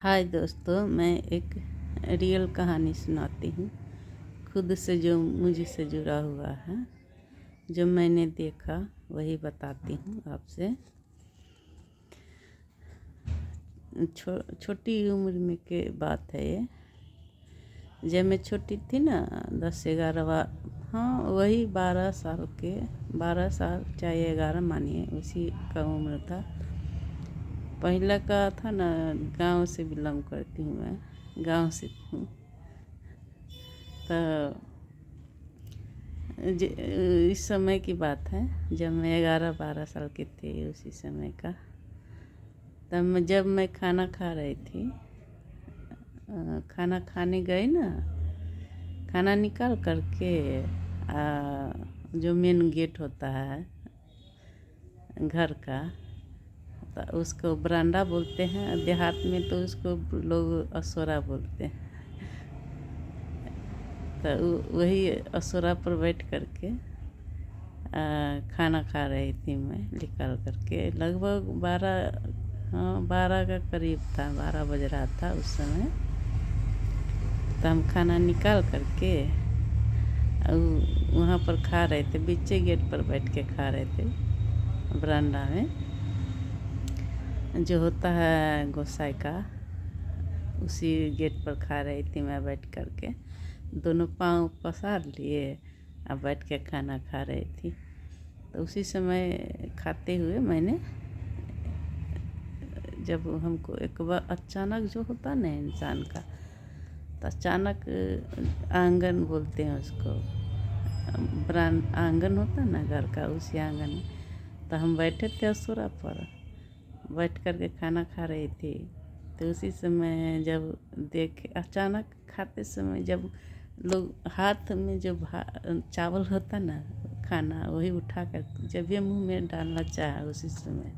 हाय दोस्तों, मैं एक रियल कहानी सुनाती हूँ। खुद से जो मुझसे जुड़ा हुआ है, जो मैंने देखा वही बताती हूँ आपसे। छोटी उम्र में के बात है ये। जब मैं छोटी थी ना, 10-11, हाँ वही 12 साल के, 12 साल चाहे 11 मानिए, उसी का उम्र था। पहला का था ना, गांव से बिलोंग करती हूँ मैं, गांव से हूँ। तो इस समय की बात है जब मैं 11-12 साल की थी, उसी समय का। तब जब मैं खाना खा रही थी, खाना खाने गई ना, खाना निकाल करके जो मेन गेट होता है घर का, तो उसको बरांडा बोलते हैं, देहात में तो उसको लोग असोरा बोलते हैं। तो वही असोरा पर बैठ करके खाना खा रही थी मैं, निकाल करके। लगभग 12 का करीब था, 12 बज रहा था उस समय। तो हम खाना निकाल करके वहाँ पर खा रहे थे, बीचे गेट पर बैठ के खा रहे थे, बरामदा में जो होता है गोसाई का, उसी गेट पर खा रही थी मैं बैठ करके। दोनों पाँव पसार लिए और बैठ के खाना खा रही थी। तो उसी समय खाते हुए मैंने, जब हमको एक बार अचानक जो होता ना इंसान का, तो अचानक आंगन बोलते हैं उसको, आंगन होता ना घर का, उसी आंगन में। तो हम बैठे थे असुरा पर, बैठ कर के खाना खा रही थी। तो उसी समय जब देखे, अचानक खाते समय जब लोग हाथ में जो चावल होता ना, खाना वही उठा कर जब ये मुंह में डालना चाहा, उसी समय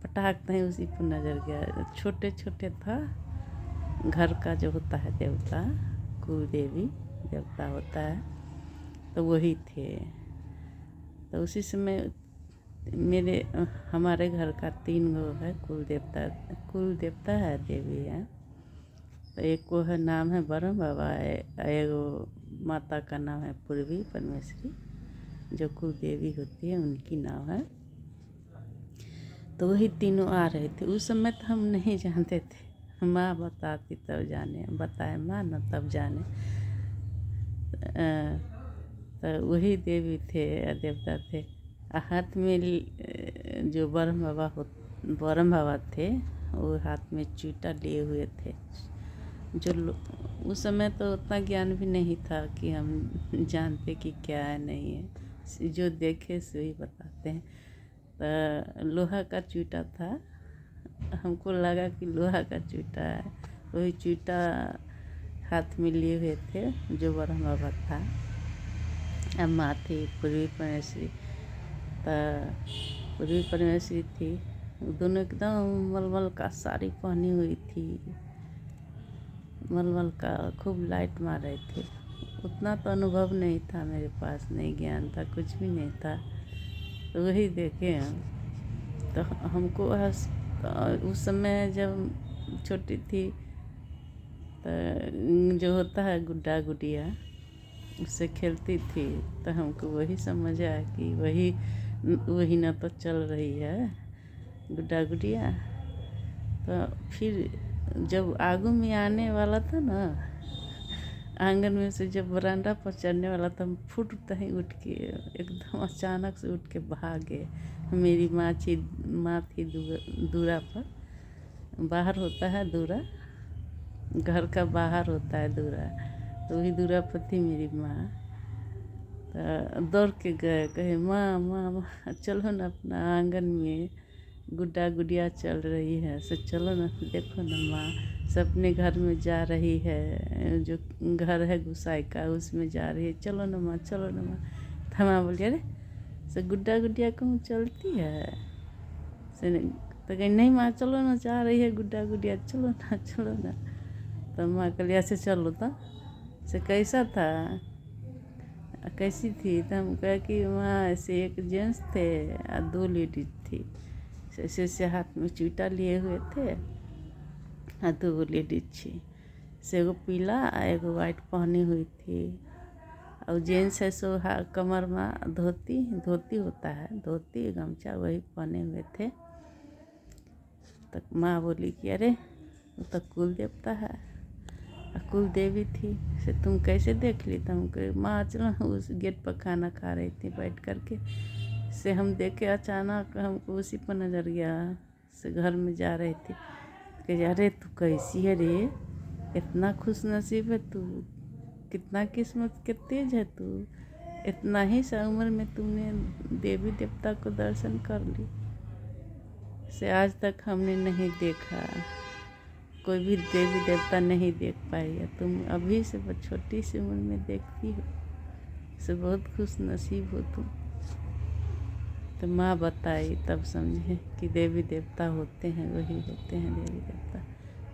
पटाख नहीं उसी पर नज़र गया। छोटे छोटे था, घर का जो होता है देवता, कुल देवी देवता होता है, तो वही थे। तो उसी समय हमारे घर का 3 गो है कुल देवता है, देवी है। तो एक को है, नाम है ब्रह्म बाबा, एगो माता का नाम है पूर्वी परमेश्वरी, जो कुल देवी होती है, उनकी नाम है। तो वही तीनों आ रहे थे। उस समय तो हम नहीं जानते थे, माँ बताती तब जाने, बताए माँ न तब जाने। तो वही देवी थे, देवता थे। हाथ में जो ब्रह्म बाबा थे, वो हाथ में चूटा लिए हुए थे। जो उस समय तो उतना ज्ञान भी नहीं था कि हम जानते कि क्या है नहीं है, जो देखे सो ही बताते हैं। तो लोहा का चूटा था, हमको लगा कि लोहा का चूटा है। वही चूटा हाथ में लिए हुए थे, जो ब्रह्म बाबा था। अम्मा थी पूर्वी परमेश्वरी, तो पूर्वी परमेश्वरी थी, दोनों एकदम मलमल का साड़ी पहनी हुई थी, मलमल का खूब लाइट मार रहे थे। उतना तो अनुभव नहीं था मेरे पास, नहीं ज्ञान था, कुछ भी नहीं था। तो वही देखे हम। तो हमको उस समय जब छोटी थी, तो जो होता है गुड्डा गुडिया, उससे खेलती थी। तो हमको वही समझ आया कि वही ना तो चल रही है गुड्डा गुडिया। तो फिर जब आगू में आने वाला था ना, आंगन में से जब बरामदा पर चढ़ने वाला था, हम फुट ही उठ के एकदम अचानक से उठ के भागे। मेरी माँ थी दूरा पर, बाहर होता है दूरा, घर का बाहर होता है दूरा, तो वही दूरा पर थी मेरी माँ। तो दौड़ के गए, कहे माँ माँ माँ चलो ना अपना आंगन में, गुड्डा गुडिया चल रही है, सो चलो ना, देखो ना माँ, सब अपने घर में जा रही है, जो घर है गुसाई का उसमें जा रही है, चलो ना माँ, चलो ना माँ। तो माँ बोली अरे सो गुड्डा गुडिया कहूँ चलती है से। तो कहीं नहीं माँ, चलो ना, जा रही है गुड्डा गुडिया, चलो ना चलो ना। तो माँ कहली ऐसे चलो तो, से कैसा था, कैसी थी। तो हम कहे कि वहाँ ऐसे एक जेंट्स थे और 2 लेडीज थी, ऐसे हाथ में चूटा लिए हुए थे, हाँ तो बोलिए डिच्छी से एगो पीला आ एगो वाइट पहनी हुई थी। और जेंट्स है सो कमर में धोती धोती होता है, धोती गमछा वही पहने हुए थे। तक माँ बोली कि अरे वो तो कुल देवता है, कुल देवी थी, से तुम कैसे देख ली? तो हम माँ चलो उस गेट पर खाना खा रही थी बैठ कर के, से हम देखे अचानक हमको उसी पर नज़र गया। से घर में जा रही थी कि अरे तू कैसी है रे, इतना खुश नसीब है तू, कितना किस्मत के तेज है तू, इतना ही सा उम्र में तुमने देवी देवता को दर्शन कर ली। से आज तक हमने नहीं देखा, कोई भी देवी देवता नहीं देख पाई है, तुम अभी से छोटी सी उम्र में देखती हो, से बहुत खुश नसीब हो तुम। तो माँ बताई तब समझे कि देवी देवता होते हैं, वही होते हैं देवी देवता।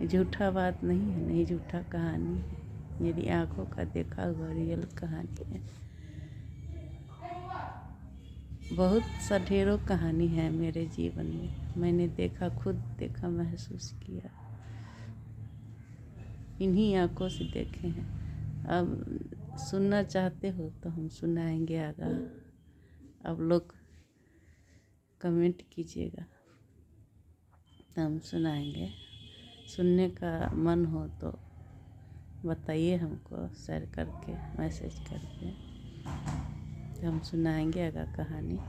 ये झूठा बात नहीं है, नहीं झूठा कहानी है, मेरी आंखों का देखा हुआ रियल कहानी है। बहुत सा ढेरों कहानी है मेरे जीवन में, मैंने देखा, खुद देखा, महसूस किया, इन्हीं आंखों से देखे हैं। अब सुनना चाहते हो तो हम सुनाएंगे आगा, अब लोग कमेंट कीजिएगा तो हम सुनाएंगे। सुनने का मन हो तो बताइए हमको, शेयर करके मैसेज करके, तो हम सुनाएंगे आगा कहानी।